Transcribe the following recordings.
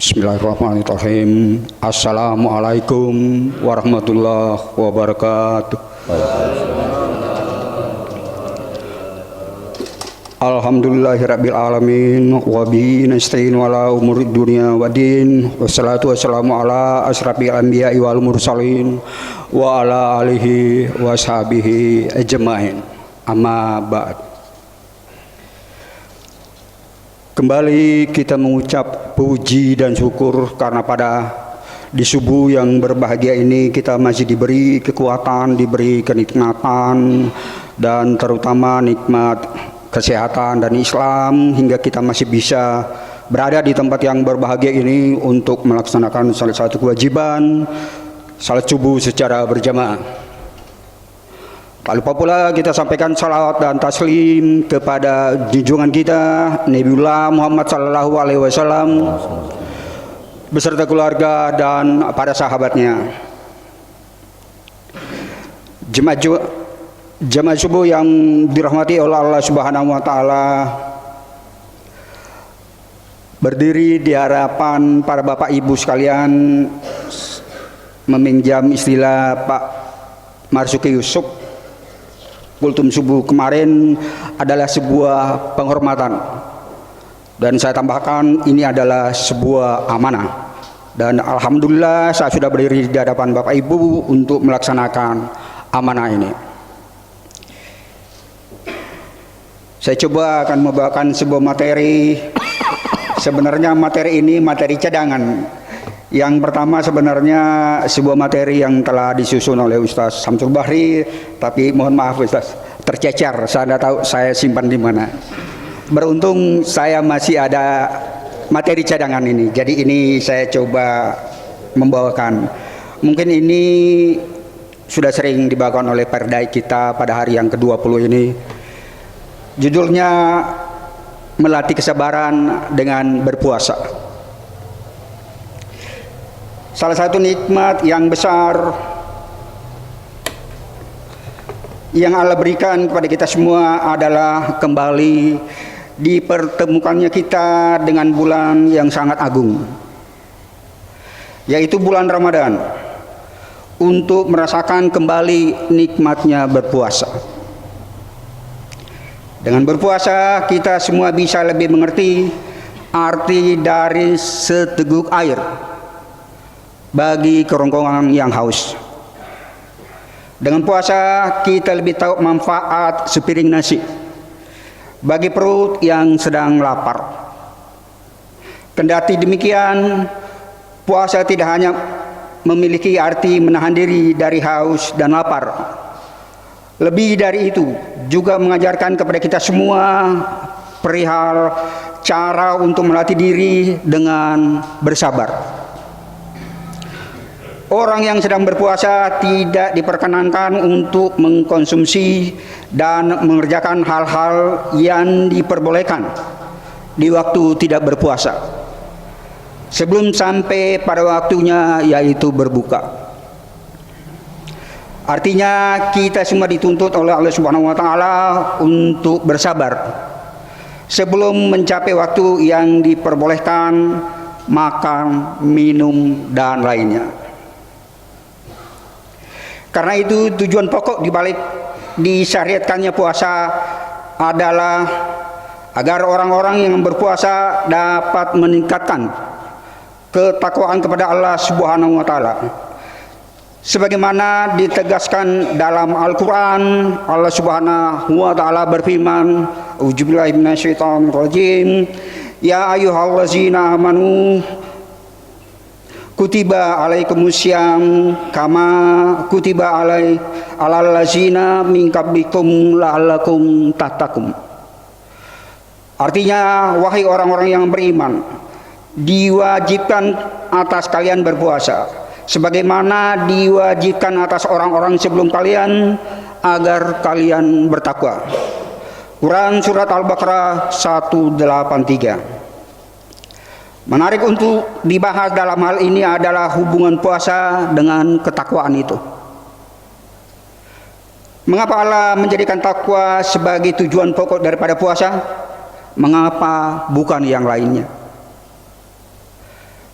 Bismillahirrahmanirrahim. Assalamualaikum warahmatullahi wabarakatuh. Alhamdulillahirabbil alamin wa bihi nasta'in wala umurid dunya waddin. Wassalatu wassalamu ala asyrafil anbiya'i wal mursalin wa ala alihi washabihi ajmain. Amma ba'd. Kembali kita mengucap puji dan syukur karena di subuh yang berbahagia ini kita masih diberi kekuatan, diberi kenikmatan, dan terutama nikmat kesehatan dan Islam hingga kita masih bisa berada di tempat yang berbahagia ini untuk melaksanakan salah satu kewajiban salat subuh secara berjamaah. Tak lupa pula kita sampaikan salawat dan taslim kepada junjungan kita Nabiullah Muhammad sallallahu alaihi wasallam beserta keluarga dan para sahabatnya. Jemaah subuh yang dirahmati oleh Allah Subhanahu wa taala, berdiri di hadapan para bapak ibu sekalian, meminjam istilah Pak Marzuki Yusuf, kultum subuh kemarin adalah sebuah penghormatan, dan saya tambahkan ini adalah sebuah amanah, dan alhamdulillah saya sudah berdiri di hadapan bapak ibu untuk melaksanakan amanah ini. Saya coba akan membawakan sebuah materi. Sebenarnya materi ini materi cadangan. Yang pertama sebenarnya sebuah materi yang telah disusun oleh Ustaz Samsul Bahri, tapi mohon maaf Ustaz, tercecer, saya tidak tahu saya simpan di mana. Beruntung saya masih ada materi cadangan ini, jadi ini saya coba membawakan. Mungkin ini sudah sering dibawakan oleh perdai kita pada hari yang ke-20 ini. Judulnya melatih kesabaran dengan berpuasa. Salah satu nikmat yang besar yang Allah berikan kepada kita semua adalah kembali dipertemukannya kita dengan bulan yang sangat agung, yaitu bulan Ramadan, untuk merasakan kembali nikmatnya berpuasa. Dengan berpuasa kita semua bisa lebih mengerti arti dari seteguk air bagi kerongkongan yang haus. Dengan puasa kita lebih tahu manfaat sepiring nasi bagi perut yang sedang lapar. Kendati demikian, puasa tidak hanya memiliki arti menahan diri dari haus dan lapar. Lebih dari itu, juga mengajarkan kepada kita semua perihal cara untuk melatih diri dengan bersabar. Orang yang sedang berpuasa tidak diperkenankan untuk mengkonsumsi dan mengerjakan hal-hal yang diperbolehkan di waktu tidak berpuasa sebelum sampai pada waktunya, yaitu berbuka. Artinya kita semua dituntut oleh Allah Subhanahu wa taala untuk bersabar sebelum mencapai waktu yang diperbolehkan makan, minum, dan lainnya. Karena itu tujuan pokok dibalik disyariatkannya puasa adalah agar orang-orang yang berpuasa dapat meningkatkan ketakwaan kepada Allah Subhanahu wa taala. Sebagaimana ditegaskan dalam Al-Qur'an, Allah Subhanahu wa taala berfirman, "A'udzubillahi minasyaitonirrajim. Ya ayyuhallazina amanu kutiba alaikumussyam kama kutiba alal ladzina min qablikum la'allakum tattaqun." Artinya, wahai orang-orang yang beriman, diwajibkan atas kalian berpuasa sebagaimana diwajibkan atas orang-orang sebelum kalian agar kalian bertakwa. Quran surat Al-Baqarah 183. Menarik untuk dibahas dalam hal ini adalah hubungan puasa dengan ketakwaan itu. Mengapa Allah menjadikan takwa sebagai tujuan pokok daripada puasa? Mengapa bukan yang lainnya?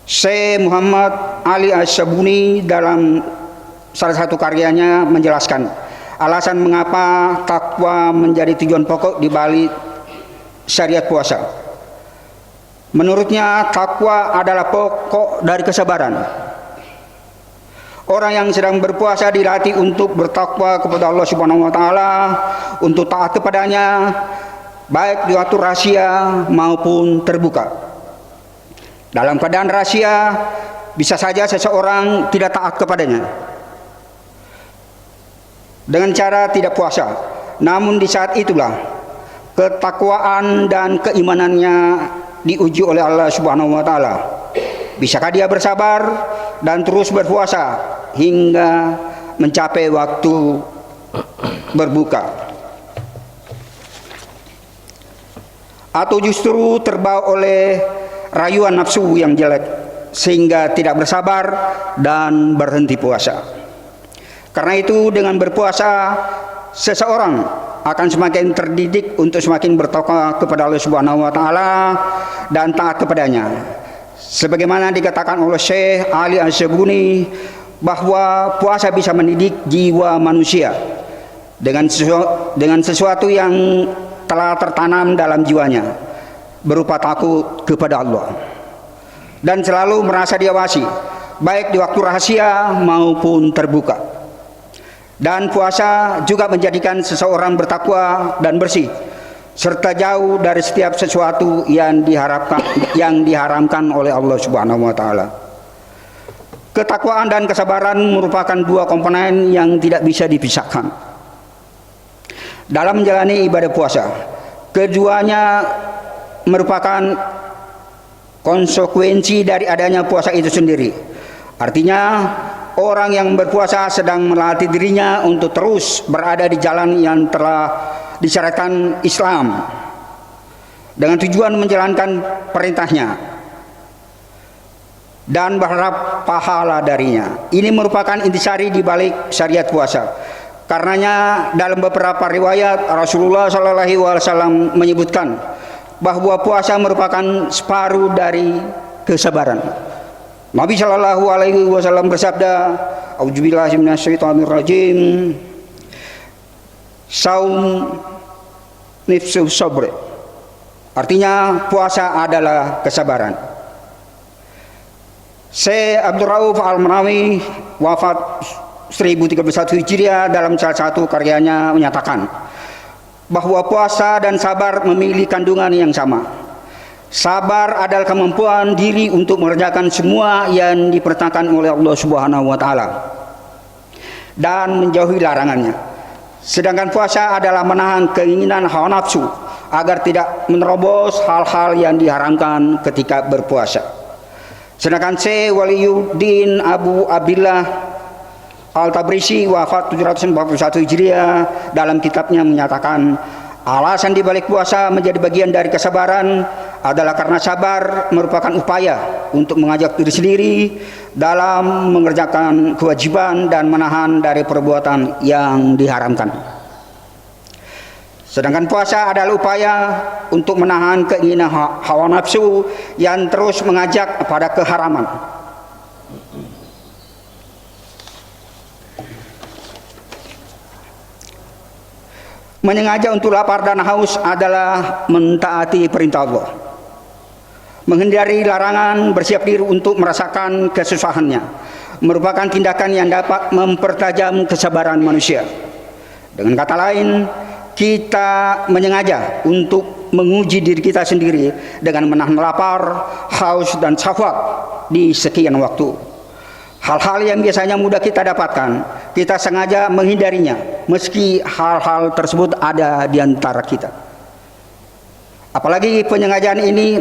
Syekh Muhammad Ali Asy-Syabuni dalam salah satu karyanya menjelaskan alasan mengapa takwa menjadi tujuan pokok di balik syariat puasa. Menurutnya takwa adalah pokok dari kesabaran. Orang yang sedang berpuasa dilatih untuk bertakwa kepada Allah Subhanahu wa taala, untuk taat kepadanya baik di waktu rahasia maupun terbuka. Dalam keadaan rahasia bisa saja seseorang tidak taat kepadanya dengan cara tidak puasa. Namun di saat itulah ketakwaan dan keimanannya diuji oleh Allah Subhanahu wa taala. Bisakah dia bersabar dan terus berpuasa hingga mencapai waktu berbuka? Atau justru terbawa oleh rayuan nafsu yang jelek sehingga tidak bersabar dan berhenti puasa? Karena itu dengan berpuasa seseorang akan semakin terdidik untuk semakin bertakwa kepada Allah Subhanahu wa taala dan taat kepadanya. Sebagaimana dikatakan oleh Syekh Ali Asy-Syabuni bahwa puasa bisa mendidik jiwa manusia dengan sesuatu yang telah tertanam dalam jiwanya berupa takut kepada Allah dan selalu merasa diawasi baik di waktu rahasia maupun terbuka. Dan puasa juga menjadikan seseorang bertakwa dan bersih serta jauh dari setiap sesuatu yang diharamkan oleh Allah Subhanahu wa taala. Ketakwaan dan kesabaran merupakan dua komponen yang tidak bisa dipisahkan dalam menjalani ibadah puasa. Keduanya merupakan konsekuensi dari adanya puasa itu sendiri. Artinya orang yang berpuasa sedang melatih dirinya untuk terus berada di jalan yang telah disyaratkan Islam dengan tujuan menjalankan perintahnya dan berharap pahala darinya. Ini merupakan intisari di balik syariat puasa. Karenanya dalam beberapa riwayat Rasulullah SAW menyebutkan bahwa puasa merupakan separuh dari kesabaran. Nabi SAW bersabda, "A'udzubillahi minasyaitonirrajim. Saum nifsu sabr." Artinya puasa adalah kesabaran. Syekh Abdul Rauf Al-Manawi wafat 1031 Hijriah dalam salah satu karyanya menyatakan bahwa puasa dan sabar memiliki kandungan yang sama. Sabar adalah kemampuan diri untuk mengerjakan semua yang diperintahkan oleh Allah Subhanahu wa taala dan menjauhi larangannya. Sedangkan puasa adalah menahan keinginan hawa nafsu agar tidak menerobos hal-hal yang diharamkan ketika berpuasa. Sedangkan Syekh Waliyuddin Abu Abdillah Al-Tabrisi wafat 741 Hijriah dalam kitabnya menyatakan alasan dibalik puasa menjadi bagian dari kesabaran adalah karena sabar merupakan upaya untuk mengajak diri sendiri dalam mengerjakan kewajiban dan menahan dari perbuatan yang diharamkan. Sedangkan puasa adalah upaya untuk menahan keinginan hawa nafsu yang terus mengajak pada keharaman. Menyengaja untuk lapar dan haus adalah mentaati perintah Allah, menghindari larangan, bersiap diri untuk merasakan kesusahannya, merupakan tindakan yang dapat mempertajam kesabaran manusia. Dengan kata lain, kita menyengaja untuk menguji diri kita sendiri dengan menahan lapar, haus, dan syahwat di sekian waktu. Hal-hal yang biasanya mudah kita dapatkan, kita sengaja menghindarinya meski hal-hal tersebut ada di antara kita. Apalagi penyengajaan ini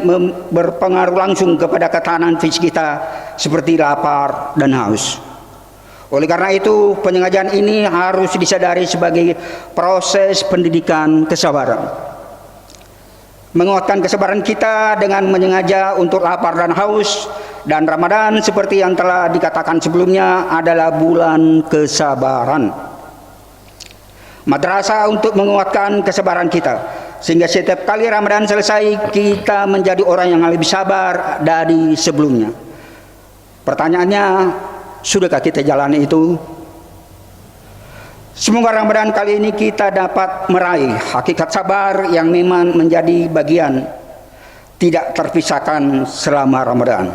berpengaruh langsung kepada ketahanan fisik kita seperti lapar dan haus. Oleh karena itu, penyengajaan ini harus disadari sebagai proses pendidikan kesabaran. Menguatkan kesabaran kita dengan menyengaja untuk lapar dan haus, dan Ramadan seperti yang telah dikatakan sebelumnya adalah bulan kesabaran. Madrasah untuk menguatkan kesabaran kita sehingga setiap kali Ramadan selesai kita menjadi orang yang lebih sabar dari sebelumnya. Pertanyaannya, sudahkah kita jalani itu? Semoga Ramadan kali ini kita dapat meraih hakikat sabar yang memang menjadi bagian tidak terpisahkan selama Ramadan.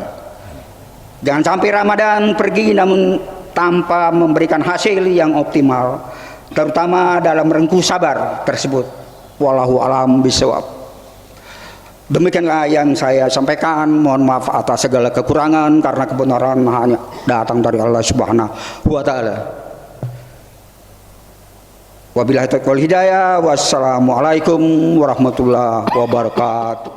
Jangan sampai Ramadan pergi namun tanpa memberikan hasil yang optimal, terutama dalam rengkuh sabar tersebut. Wallahu a'lam bishawab. Demikianlah yang saya sampaikan. Mohon maaf atas segala kekurangan, karena kebenaran hanya datang dari Allah Subhanahu wa taala. Wabillahi taufiq wal hidayah. Wassalamualaikum warahmatullahi wabarakatuh.